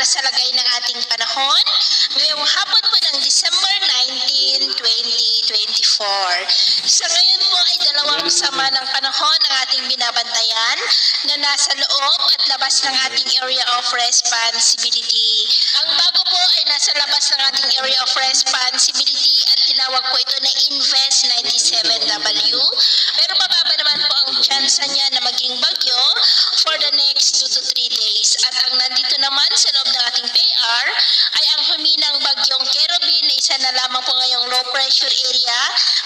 sa lagay ng ating panahon ngayong hapon po ng December 19, 2024. Sa ngayon po ay dalawang sama ng panahon ang ating binabantayan na nasa loob at labas ng ating area of responsibility. Ang bago po ay nasa labas ng ating area of responsibility at tinawag po ito na Invest 97W. Pero mababa naman po ang tsansa niya na maging bagyo for the next 2 to 3 days. At ang nandito naman sa loob ng ating PAR ay ang huminang bagyong Kerubin na isa na lamang po ngayong low pressure area.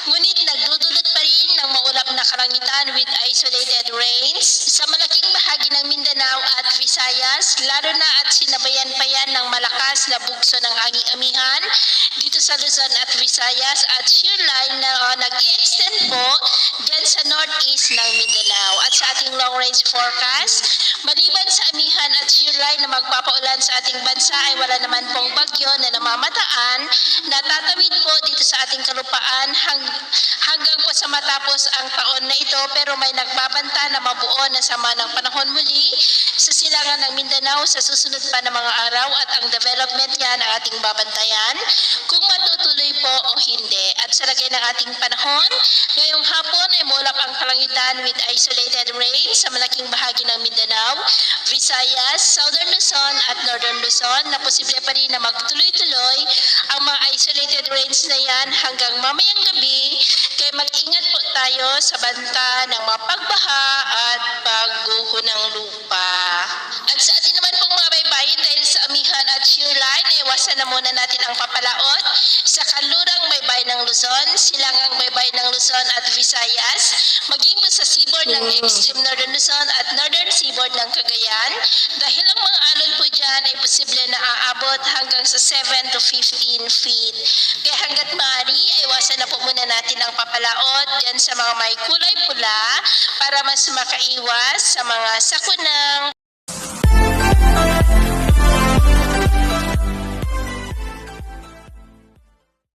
Ngunit nagdudulot pa rin ng maulap na kalangitan with isolated rains sa malaking bahagi ng Mindanao at Visayas, lalo na at sinabayan pa yan ng malakas na bugso ng hanging amihan dito sa Luzon at Visayas at shear line na nag-i-extend po dyan sa northeast ng Mindanao. At sa ating long range forecast, maliban sa amihan at shear line na magpapaulan sa ating bansa ay wala naman pong bagyo na namamataan na tatawid po dito sa ating kalupaan hanggang po sa matapos ang taon na ito, pero may nagbabanta na mabuo na sama ng panahon muli sa silangan ng Mindanao sa susunod pa na mga araw at ang development yan ang ating babantayan kung matutuloy po o hindi. At sa lagay ng ating panahon, ngayong hapon ay mulap ang kalangitan with isolated rain sa malaking bahagi ng Mindanao, Visayas, Southern Luzon at Northern Luzon na posible pa rin na magtuloy-tuloy ang mga isolated rains na yan hanggang mamayang gabi. Kaya mag-ingat po tayo sa banta ng mga pagbaha at pagguho ng lupa. At sa atin naman pong mga baybayin dahil sa amihan at shear line, iwasan na muna natin ang papalaot sa kanlurang baybay ng Luzon, silangang baybay ng Luzon at Visayas, maging po sa seaboard ng extreme northern Luzon at northern seaboard ng Cagayan dahil ang mga alon po dyan ay posible na aabot hanggang sa 7 to 15 feet. Kaya hanggat maaari, iwasan na po muna natin ang papalaot dyan sa mga may kulay pula para mas makaiwas sa mga sakunang